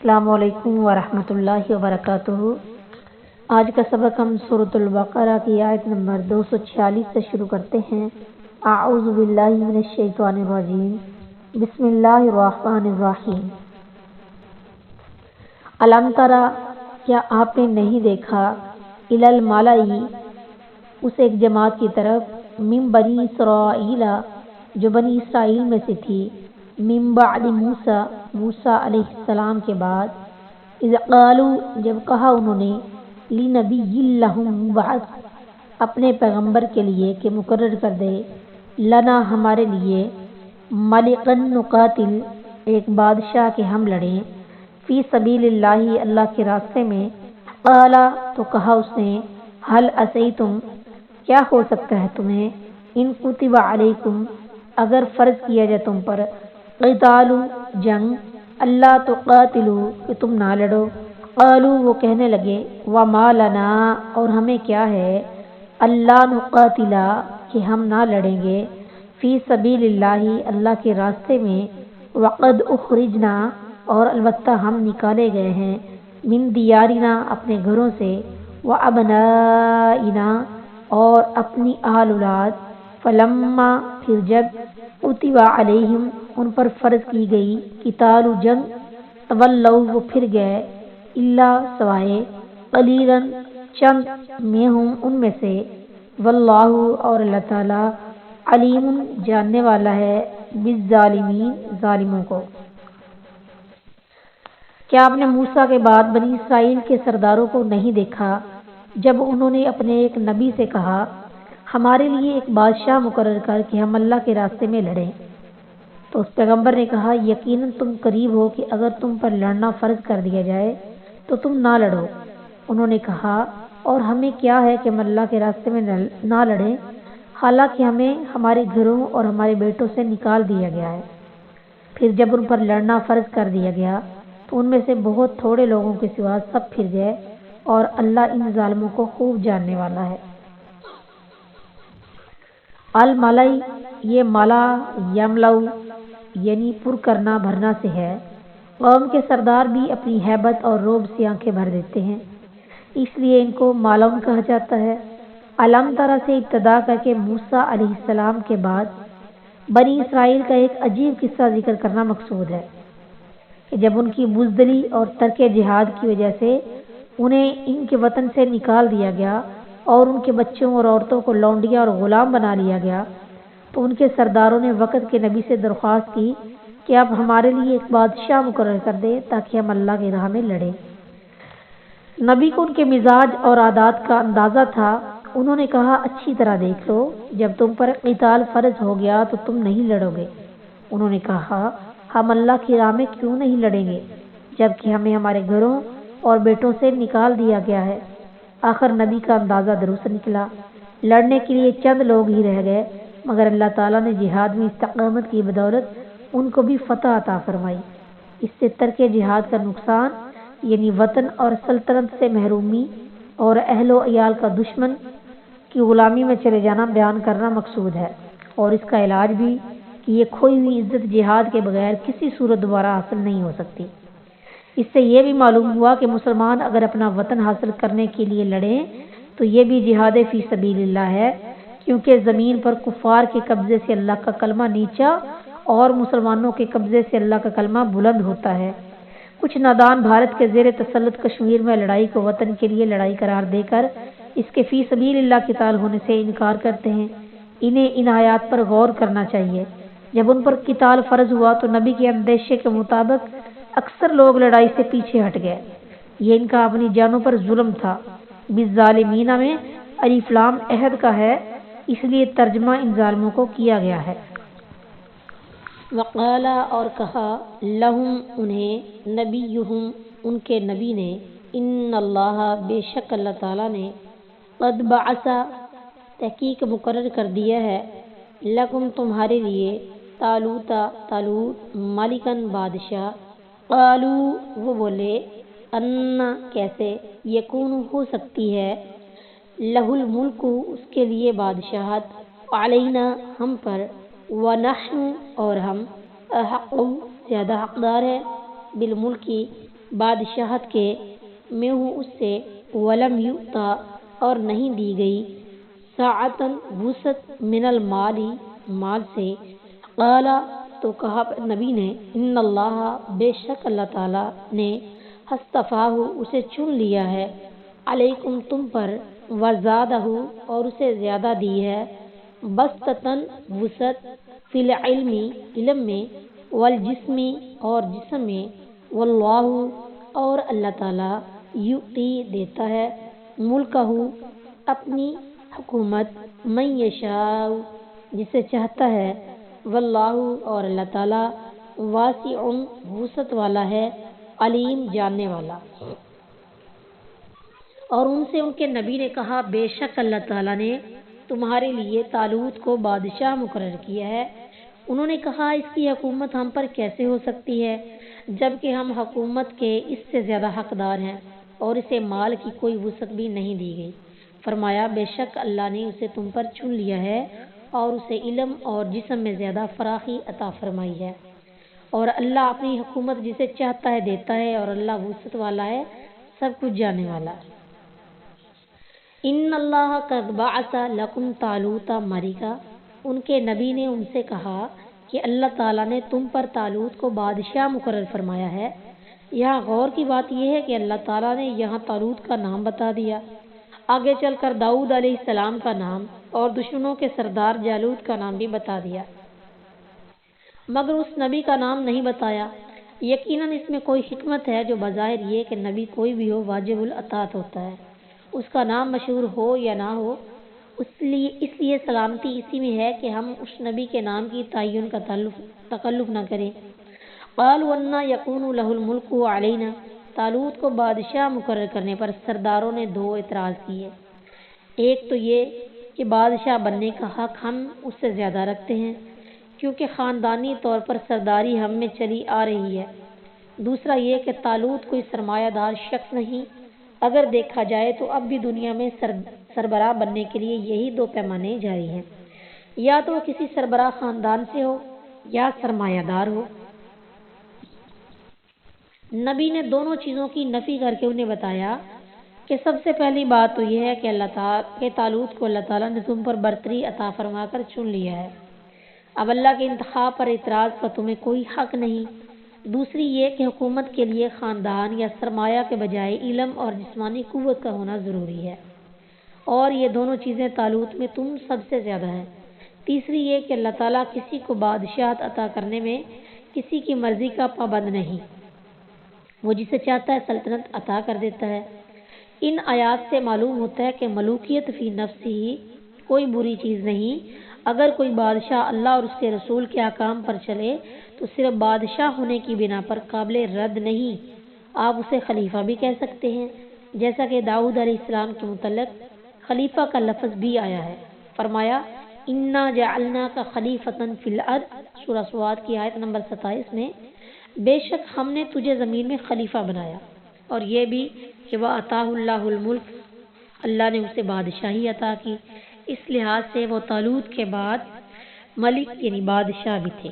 السلام علیکم ورحمۃ اللہ وبرکاتہ۔ آج کا سبق ہم سورۃ البقرہ کی آیت نمبر 246 سے شروع کرتے ہیں۔ اعوذ باللہ من الشیطان الرجیم، بسم اللہ الرحمن الرحیم۔ الم ترى، کیا آپ نے نہیں دیکھا، الی الملئی، اس ایک جماعت کی طرف، من بنی اسرائیل، جو بنی اسرائیل میں سے تھی، من بعد موسیٰ، موسیٰ علیہ السلام کے بعد، اذ قالوا، جب کہا انہوں نے، لنبی لہم مبعث، اپنے پیغمبر کے لیے کہ مقرر کر دے، لنا ہمارے لیے، ملکن نقاتل، ایک بادشاہ کہ ہم لڑیں، فی سبیل اللہ، اللہ کے راستے میں، قالا، تو کہا اس نے، حل عصیتم، کیا ہو سکتا ہے تمہیں، ان کتب علیکم، اگر فرض کیا جائے تم پر، قتال، جنگ، اللہ تقاتلوا، کہ تم نہ لڑو، قالوا، وہ کہنے لگے، وما لنا، اور ہمیں کیا ہے، اللہ نقاتلا، کہ ہم نہ لڑیں گے، فی سبیل اللہ، اللہ کے راستے میں، وقد اخرجنا، اور البتہ ہم نکالے گئے ہیں، من دیارنا، اپنے گھروں سے، وابنائنا، اور اپنی اہل اولاد، فلما، پھر جب، کتب علیہم، ان پر فرض کی گئی، قتال، جنگ، تولوا، وہ پھر گئے، الا، سوائے، قلیلا، چند، منہم، ان میں سے، واللہ، اور اللہ تعالی، علیم، جاننے والا ہے، بالظالمین، ظالموں کو۔ کیا آپ نے موسیٰ کے بعد بنی اسرائیل کے سرداروں کو نہیں دیکھا، جب انہوں نے اپنے ایک نبی سے کہا، ہمارے لیے ایک بادشاہ مقرر کر کہ ہم اللہ کے راستے میں لڑیں، تو اس پیغمبر نے کہا، یقیناً تم قریب ہو کہ اگر تم پر لڑنا فرض کر دیا جائے تو تم نہ لڑو۔ انہوں نے کہا، اور ہمیں کیا ہے کہ ہم اللہ کے راستے میں نہ لڑیں، حالانکہ ہمیں ہمارے گھروں اور ہمارے بیٹوں سے نکال دیا گیا ہے۔ پھر جب ان پر لڑنا فرض کر دیا گیا تو ان میں سے بہت تھوڑے لوگوں کے سوا سب پھر گئے، اور اللہ ان ظالموں کو خوب جاننے والا ہے۔ الملئی، یہ ملا، یملؤ، یعنی پر کرنا، بھرنا سے ہے۔ قوم کے سردار بھی اپنی ہیبت اور رعب سے آنکھیں بھر دیتے ہیں، اس لیے ان کو مالون کہا جاتا ہے۔ الم ترى سے ابتدا کر کے موسیٰ علیہ السلام کے بعد بنی اسرائیل کا ایک عجیب قصہ ذکر کرنا مقصود ہے کہ جب ان کی بزدلی اور ترک جہاد کی وجہ سے انہیں ان کے وطن سے نکال دیا گیا اور ان کے بچوں اور عورتوں کو لونڈیاں اور غلام بنا لیا گیا، تو ان کے سرداروں نے وقت کے نبی سے درخواست کی کہ آپ ہمارے لیے ایک بادشاہ مقرر کر دیں تاکہ ہم اللہ کی راہ میں لڑیں۔ نبی کو ان کے مزاج اور عادات کا اندازہ تھا۔ انہوں نے کہا، اچھی طرح دیکھ لو، جب تم پر قتال فرض ہو گیا تو تم نہیں لڑو گے۔ انہوں نے کہا، ہم اللہ کی راہ میں کیوں نہیں لڑیں گے جبکہ ہمیں ہمارے گھروں اور بیٹوں سے نکال دیا گیا ہے۔ آخر نبی کا اندازہ درست نکلا، لڑنے کے لیے چند لوگ ہی رہ گئے، مگر اللہ تعالیٰ نے جہاد میں استقامت کی بدولت ان کو بھی فتح عطا فرمائی۔ اس سے ترک جہاد کا نقصان، یعنی وطن اور سلطنت سے محرومی اور اہل و عیال کا دشمن کی غلامی میں چلے جانا بیان کرنا مقصود ہے، اور اس کا علاج بھی کہ یہ کھوئی ہوئی عزت جہاد کے بغیر کسی صورت دوبارہ حاصل نہیں ہو سکتی۔ اس سے یہ بھی معلوم ہوا کہ مسلمان اگر اپنا وطن حاصل کرنے کے لیے لڑیں تو یہ بھی جہاد فی سبیل اللہ ہے، کیونکہ زمین پر کفار کے قبضے سے اللہ کا کلمہ نیچا اور مسلمانوں کے قبضے سے اللہ کا کلمہ بلند ہوتا ہے۔ کچھ نادان بھارت کے زیر تسلط کشمیر میں لڑائی کو وطن کے لیے لڑائی قرار دے کر اس کے فی سبیل اللہ قتال ہونے سے انکار کرتے ہیں۔ انہیں ان آیات پر غور کرنا چاہیے۔ جب ان پر قتال فرض ہوا تو نبی کے اندیشے کے مطابق اکثر لوگ لڑائی سے پیچھے ہٹ گئے۔ یہ ان کا اپنی جانوں پر ظلم تھا۔ بالظالمین میں الف لام عہد کا ہے، اس لیے ترجمہ ان ظالموں کو کیا گیا ہے۔ وقال، اور کہا، لہم، انہیں، نبیہم، ان کے نبی نے، ان اللہ، بے شک اللہ تعالیٰ نے، قد بعث، تحقیق مقرر کر دیا ہے، لکم، تمہارے لیے، طالوت، طالوت، ملکن، بادشاہ، قالوا، وہ بولے، ان، کیسے، یکون، ہو سکتی ہے، لہ الملک، اس کے لیے بادشاہت، علینا، ہم پر، ونحن، اور ہم، احق، زیادہ حقدار ہے، بالملک، بادشاہت کے میں ہوں اس سے ولم یؤتا اور نہیں دی گئی ساعتن وسعت من المالی مال سے قال تو کہا نبی نے ان اللہ بے شک اللہ تعالی نے اصطفاہ اسے چن لیا ہے علیکم تم پر وزادہ اور اسے زیادہ دی ہے بسطتن وسعت فی العلم علم میں والجسم اور جسم میں واللہ اور اللہ تعالی یؤتی دیتا ہے ملکہ اپنی حکومت من یشاء جسے چاہتا ہے واللہ اور اللہ تعالی واسع وسعت والا ہے علیم جاننے والا۔ اور ان سے ان کے نبی نے کہا بے شک اللہ تعالیٰ نے تمہارے لیے طالوت کو بادشاہ مقرر کیا ہے۔ انہوں نے کہا اس کی حکومت ہم پر کیسے ہو سکتی ہے جبکہ ہم حکومت کے اس سے زیادہ حقدار ہیں اور اسے مال کی کوئی وسعت بھی نہیں دی گئی۔ فرمایا بے شک اللہ نے اسے تم پر چن لیا ہے اور اسے علم اور جسم میں زیادہ فراخی عطا فرمائی ہے اور اللہ اپنی حکومت جسے چاہتا ہے دیتا ہے اور اللہ وسعت والا ہے سب کچھ جاننے والا۔ ان اللہ قد بعث لکم طالوت ملکا ان کے نبی نے ان سے کہا کہ اللہ تعالیٰ نے تم پر طالوت کو بادشاہ مقرر فرمایا ہے۔ یہاں غور کی بات یہ ہے کہ اللہ تعالیٰ نے یہاں طالوت کا نام بتا دیا، آگے چل کر داؤد علیہ السلام کا نام اور دشمنوں کے سردار جالوت کا نام بھی بتا دیا، مگر اس نبی کا نام نہیں بتایا۔ یقیناً اس میں کوئی حکمت ہے جو بظاہر یہ کہ نبی کوئی بھی ہو واجب الاطاعت ہوتا ہے، اس کا نام مشہور ہو یا نہ ہو، اس لیے سلامتی اسی میں ہے کہ ہم اس نبی کے نام کی تعین کا تکلف نہ کریں۔ قالوا انا یکون لہ الملک علینا طالوت کو بادشاہ مقرر کرنے پر سرداروں نے دو اعتراض کیے۔ ایک تو یہ کہ بادشاہ بننے کا حق ہم اس سے زیادہ رکھتے ہیں کیونکہ خاندانی طور پر سرداری ہم میں چلی آ رہی ہے، دوسرا یہ کہ طالوت کوئی سرمایہ دار شخص نہیں، اگر دیکھا جائے تو اب بھی دنیا میں سربراہ بننے کے لیے یہی دو پیمانے جاری ہیں، یا تو وہ کسی سربراہ خاندان سے ہو یا سرمایہ دار ہو۔ نبی نے دونوں چیزوں کی نفی کر کے انہیں بتایا کہ سب سے پہلی بات تو یہ ہے کہ طالوت کو اللہ تعالیٰ نے تم پر برتری عطا فرما کر چن لیا ہے، اب اللہ کے انتخاب پر اعتراض کا تمہیں کوئی حق نہیں۔ دوسری یہ کہ حکومت کے لیے خاندان یا سرمایہ کے بجائے علم اور جسمانی قوت کا ہونا ضروری ہے، اور یہ دونوں چیزیں طالوت میں تم سب سے زیادہ ہیں۔ تیسری یہ کہ اللہ تعالیٰ کسی کو بادشاہت عطا کرنے میں کسی کی مرضی کا پابند نہیں، وہ جسے چاہتا ہے سلطنت عطا کر دیتا ہے۔ ان آیات سے معلوم ہوتا ہے کہ ملوکیت فی نفس ہی کوئی بری چیز نہیں، اگر کوئی بادشاہ اللہ اور اس کے رسول کے احکام پر چلے تو صرف بادشاہ ہونے کی بنا پر قابل رد نہیں، آپ اسے خلیفہ بھی کہہ سکتے ہیں، جیسا کہ داؤد علیہ السلام کے متعلق خلیفہ کا لفظ بھی آیا ہے۔ فرمایا انا جعلناک خلیفۃ فی الارض، سورہ صواد کی آیت نمبر 27 میں، بے شک ہم نے تجھے زمین میں خلیفہ بنایا، اور یہ بھی کہ وَآتَاهُ اللَّهُ الْمُلْكَ اللہ نے اسے بادشاہی عطا کی، اس لحاظ سے وہ طالوت کے بعد ملک یعنی بادشاہ بھی تھے۔